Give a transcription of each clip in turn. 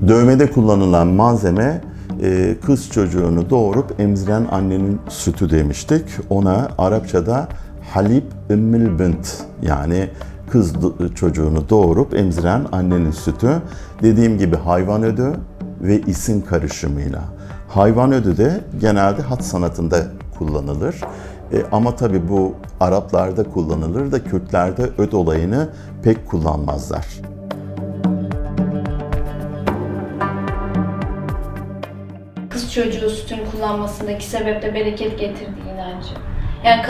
Dövmede kullanılan malzeme kız çocuğunu doğurup emziren annenin sütü demiştik. Ona Arapçada halib ümmül bint, yani kız çocuğunu doğurup emziren annenin sütü. Dediğim gibi hayvan ödü ve isim karışımıyla. Hayvan ödü de genelde hat sanatında kullanılır. Ama tabii bu Araplarda kullanılır da Kürtlerde öd olayını pek kullanmazlar. Kız çocuğu sütün kullanmasındaki sebep de bereket getirdiği inancı. Yani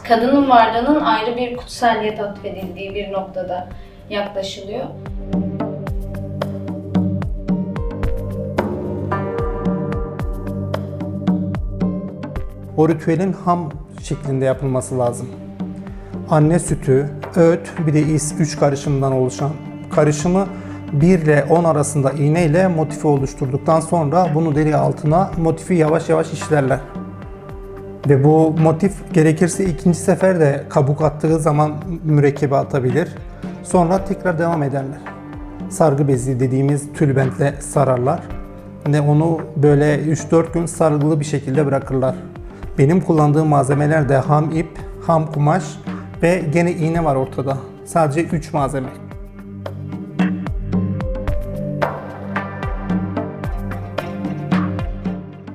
kadının varlığının ayrı bir kutsalliyet atfedildiği bir noktada yaklaşılıyor. O ritüelin ham şeklinde yapılması lazım. Anne sütü, öğüt, bir de is, 3 karışımdan oluşan karışımı 1 ile 10 arasında iğne ile motifi oluşturduktan sonra bunu deri altına motifi yavaş yavaş işlerler. Ve bu motif gerekirse ikinci sefer de kabuk attığı zaman mürekkebi atabilir. Sonra tekrar devam ederler. Sargı bezi dediğimiz tülbentle sararlar. Ve onu böyle 3-4 gün sargılı bir şekilde bırakırlar. Benim kullandığım malzemeler de ham ip, ham kumaş ve gene iğne var ortada. Sadece 3 malzeme.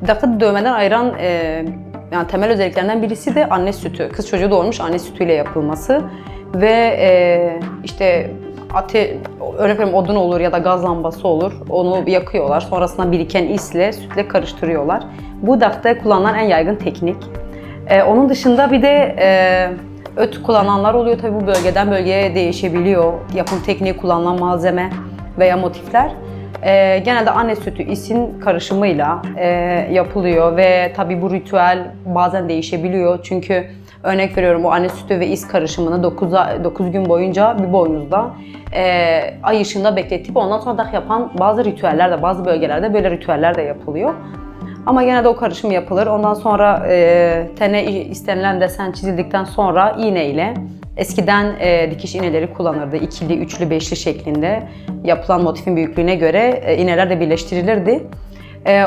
Dakı dövmeden ayıran yani temel özelliklerinden birisi de anne sütü. Kız çocuğu doğurmuş anne sütüyle yapılması ve işte örnek veriyorum odun olur ya da gaz lambası olur. Onu yakıyorlar. Sonrasında biriken isle sütle karıştırıyorlar. Bu dakta kullanılan en yaygın teknik. Onun dışında bir de öt kullananlar oluyor. Tabii bu bölgeden bölgeye değişebiliyor. Yapım tekniği, kullanılan malzeme veya motifler. Genelde anne sütü isin karışımıyla yapılıyor ve tabii bu ritüel bazen değişebiliyor. Çünkü örnek veriyorum o anne sütü ve is karışımını 9 gün boyunca bir boynuzda ay ışığında bekletip ondan sonra dak yapan bazı ritüeller de, bazı bölgelerde böyle ritüeller de yapılıyor. Ama genelde o karışım yapılır. Ondan sonra tene istenilen desen çizildikten sonra iğne ile eskiden dikiş iğneleri kullanırdı. İkili, üçlü, beşli şeklinde yapılan motifin büyüklüğüne göre iğneler de birleştirilirdi.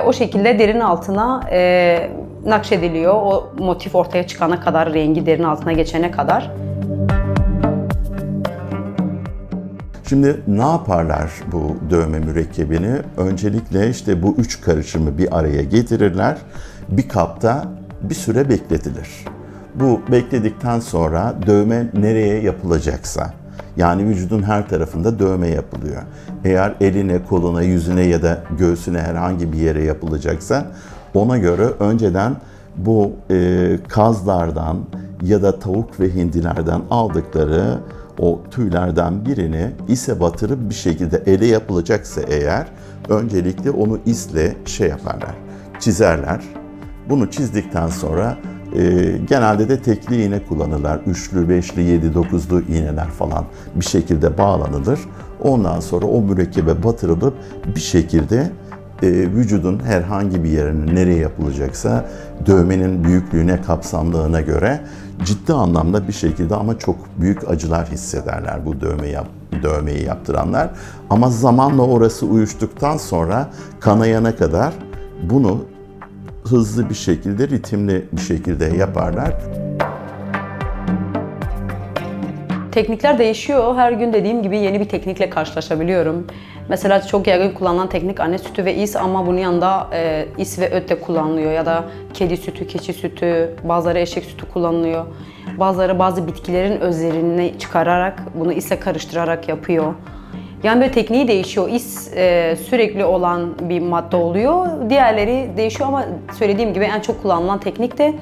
O şekilde derinin altına nakşediliyor. O motif ortaya çıkana kadar, rengi derinin altına geçene kadar. Şimdi ne yaparlar bu dövme mürekkebini? Öncelikle işte bu 3 karışımı bir araya getirirler. Bir kapta bir süre bekletilir. Bu bekledikten sonra dövme nereye yapılacaksa, yani vücudun her tarafında dövme yapılıyor. Eğer eline, koluna, yüzüne ya da göğsüne herhangi bir yere yapılacaksa ona göre önceden bu kazlardan ya da tavuk ve hindilerden aldıkları o tüylerden birini ise batırıp bir şekilde ele yapılacaksa eğer öncelikle onu isle yaparlar, çizerler. Bunu çizdikten sonra genelde de tekli iğne kullanırlar. Üçlü, beşli, 7, 9'lu iğneler falan bir şekilde bağlanılır. Ondan sonra o mürekkebe batırılıp bir şekilde vücudun herhangi bir yerine nereye yapılacaksa dövmenin büyüklüğüne, kapsamlığına göre ciddi anlamda bir şekilde ama çok büyük acılar hissederler bu dövmeyi yaptıranlar. Ama zamanla orası uyuştuktan sonra kanayana kadar bunu hızlı bir şekilde, ritimli bir şekilde yaparlar. Teknikler değişiyor. Her gün dediğim gibi yeni bir teknikle karşılaşabiliyorum. Mesela çok yaygın kullanılan teknik anne sütü ve is ama bunun yanında is ve öt de kullanılıyor ya da kedi sütü, keçi sütü, bazıları eşek sütü kullanılıyor. Bazıları bazı bitkilerin özlerini çıkararak bunu isle karıştırarak yapıyor. Yani böyle tekniği değişiyor. İs sürekli olan bir madde oluyor. Diğerleri değişiyor ama söylediğim gibi en çok kullanılan teknik de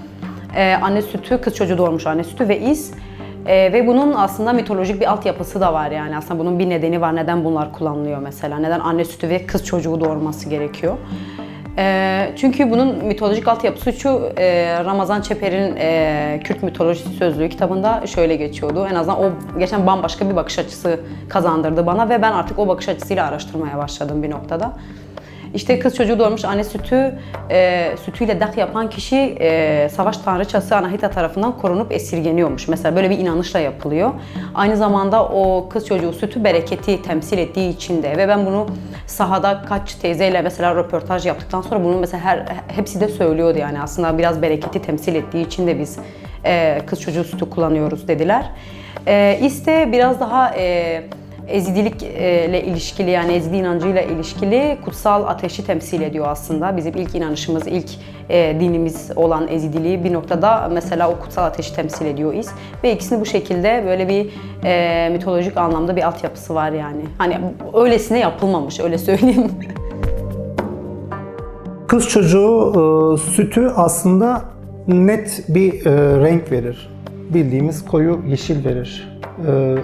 anne sütü, kız çocuğu doğurmuş anne sütü ve is. Ve bunun aslında mitolojik bir altyapısı da var yani. Aslında bunun bir nedeni var. Neden bunlar kullanılıyor mesela? Neden anne sütü ve kız çocuğu doğurması gerekiyor? Çünkü bunun mitolojik altyapısı şu, Ramazan Çeper'in Kürt Mitolojisi Sözlüğü kitabında şöyle geçiyordu. En azından o geçen bambaşka bir bakış açısı kazandırdı bana ve ben artık o bakış açısıyla araştırmaya başladım bir noktada. İşte kız çocuğu doğurmuş anne sütüyle dak yapan kişi savaş tanrıçası Anahita tarafından korunup esirgeniyormuş. Mesela böyle bir inanışla yapılıyor. Aynı zamanda o kız çocuğu sütü bereketi temsil ettiği için de ve ben bunu sahada kaç teyzeyle mesela röportaj yaptıktan sonra bunu mesela hepsi de söylüyordu yani aslında biraz bereketi temsil ettiği için de biz kız çocuğu sütü kullanıyoruz dediler. İste biraz daha Ezidilikle ilişkili yani Ezidi inancıyla ilişkili kutsal ateşi temsil ediyor aslında. Bizim ilk inanışımız, ilk dinimiz olan Ezidiliği bir noktada mesela o kutsal ateşi temsil ediyor İz. Ve ikisini bu şekilde böyle bir mitolojik anlamda bir altyapısı var yani. Hani öylesine yapılmamış, öyle söyleyeyim. Kız çocuğu sütü aslında net bir renk verir. Bildiğimiz koyu yeşil verir.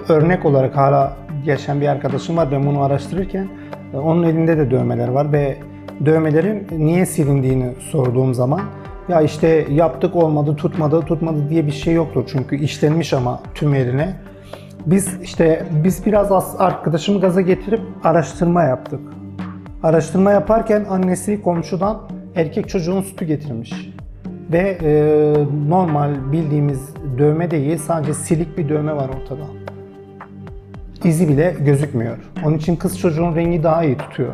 Örnek olarak hala geçen bir arkadaşım var, ben bunu araştırırken onun elinde de dövmeler var ve dövmelerin niye silindiğini sorduğum zaman ya işte yaptık olmadı, tutmadı diye bir şey yoktur çünkü işlenmiş ama tüm yerine. Biz biraz arkadaşımı gaza getirip araştırma yaptık. Araştırma yaparken annesi komşudan erkek çocuğun sütü getirmiş. Ve normal bildiğimiz dövme değil, sadece silik bir dövme var ortada. İzi bile gözükmüyor. Onun için kız çocuğun rengi daha iyi tutuyor.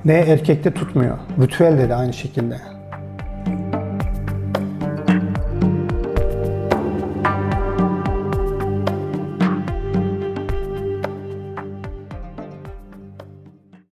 Ve erkekte tutmuyor. Ritüelde de aynı şekilde.